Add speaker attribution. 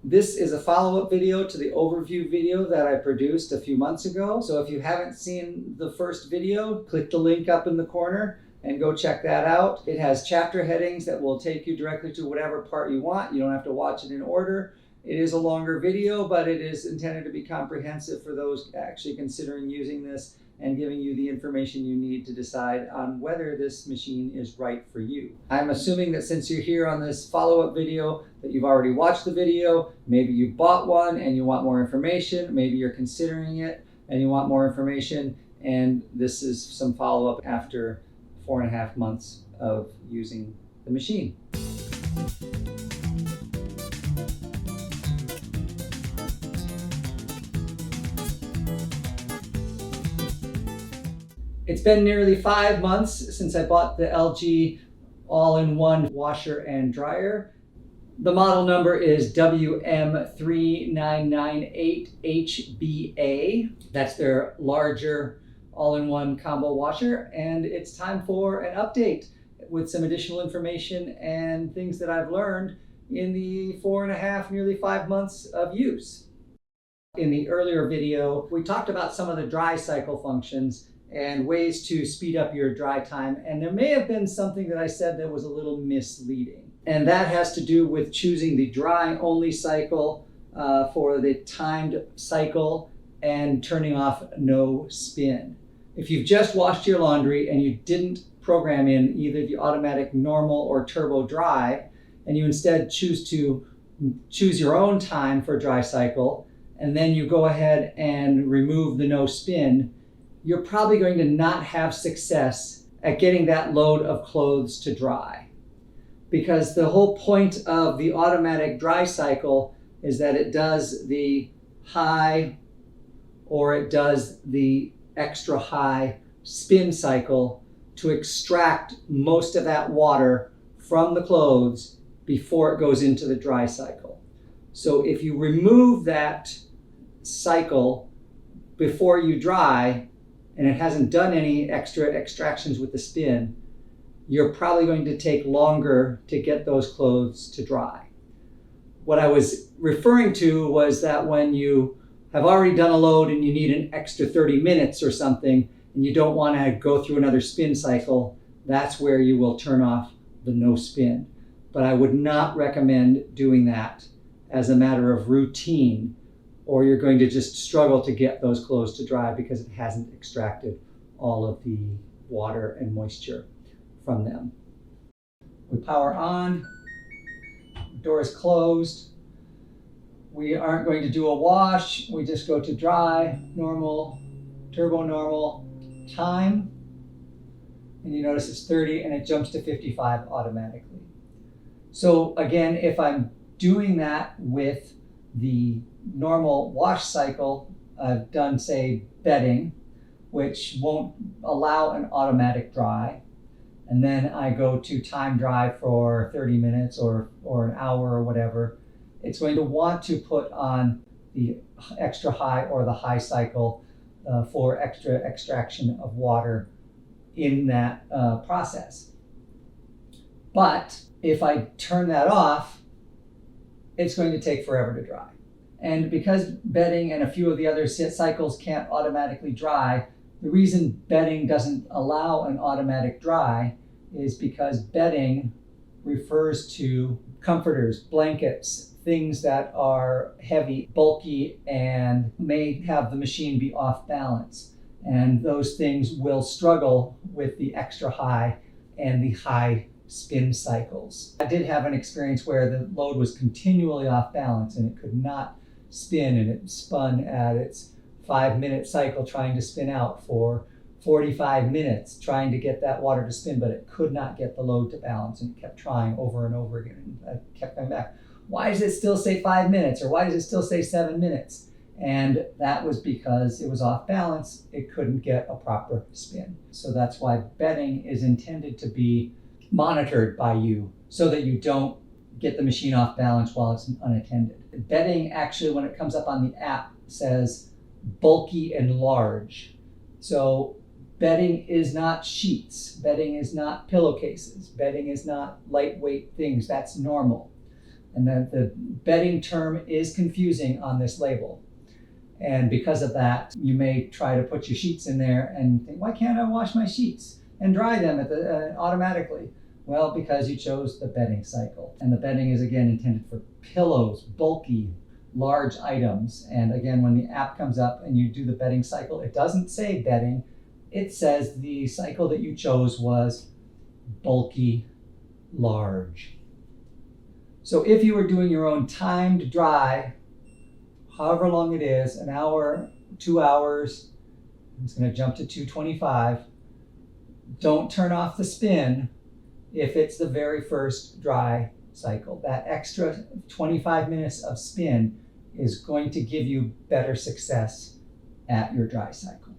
Speaker 1: This is a follow-up video to the overview video that I produced a few months ago. So if you haven't seen the first video, click the link up in the corner and go check that out. It has chapter headings that will take you directly to whatever part you want. You don't have to watch it in order. It is a longer video, but it is intended to be comprehensive for those actually considering using this and giving you the information you need to decide on whether this machine is right for you. I'm assuming that since you're here on this follow-up video that you've already watched the video, maybe you bought one and you want more information, maybe you're considering it and you want more information, and this is some follow-up after 4.5 months of using the machine. It's been nearly 5 months since I bought the LG all-in-one washer and dryer. The model number is WM3998HBA. That's their larger all-in-one combo washer, and it's time for an update with some additional information and things that I've learned in the 4.5, nearly 5 months of use. In the earlier video, we talked about some of the dry cycle functions and ways to speed up your dry time. And there may have been something that I said that was a little misleading. And that has to do with choosing the dry only cycle for the timed cycle and turning off no spin. If you've just washed your laundry and you didn't program in either the automatic normal or turbo dry, and you instead choose your own time for dry cycle, and then you go ahead and remove the no spin, you're probably going to not have success at getting that load of clothes to dry. Because the whole point of the automatic dry cycle is that it does the high or it does the extra high spin cycle to extract most of that water from the clothes before it goes into the dry cycle. So if you remove that cycle before you dry, and it hasn't done any extra extractions with the spin, you're probably going to take longer to get those clothes to dry. What I was referring to was that when you have already done a load and you need an extra 30 minutes or something, and you don't want to go through another spin cycle, that's where you will turn off the no spin. But I would not recommend doing that as a matter of routine, or you're going to just struggle to get those clothes to dry because it hasn't extracted all of the water and moisture from them. We power on, the door is closed. We aren't going to do a wash, we just go to dry, normal, turbo normal, time, and you notice it's 30 and it jumps to 55 automatically. So again, if I'm doing that with the normal wash cycle, I've done, say, bedding, which won't allow an automatic dry. And then I go to time dry for 30 minutes or an hour or whatever. It's going to want to put on the extra high or the high cycle for extra extraction of water in that process. But if I turn that off, it's going to take forever to dry. And because bedding and a few of the other cycles can't automatically dry, the reason bedding doesn't allow an automatic dry is because bedding refers to comforters, blankets, things that are heavy, bulky, and may have the machine be off balance. And those things will struggle with the extra high and the high spin cycles. I did have an experience where the load was continually off balance and it could not spin, and it spun at its 5-minute cycle trying to spin out for 45 minutes trying to get that water to spin, but it could not get the load to balance, and it kept trying over and over again. And I kept coming back, why does it still say 5 minutes, or why does it still say 7 minutes? And that was because it was off balance. It couldn't get a proper spin. So that's why bedding is intended to be monitored by you so that you don't get the machine off balance while it's unattended. Bedding actually, when it comes up on the app, says bulky and large. So bedding is not sheets. Bedding is not pillowcases. Bedding is not lightweight things. That's normal. And then the bedding term is confusing on this label. And because of that, you may try to put your sheets in there and think, why can't I wash my sheets and dry them automatically? Well, because you chose the bedding cycle. And the bedding is again intended for pillows, bulky, large items. And again, when the app comes up and you do the bedding cycle, it doesn't say bedding. It says the cycle that you chose was bulky, large. So if you were doing your own timed dry, however long it is, an hour, 2 hours, I'm just going to jump to 225. Don't turn off the spin if it's the very first dry cycle. That extra 25 minutes of spin is going to give you better success at your dry cycle.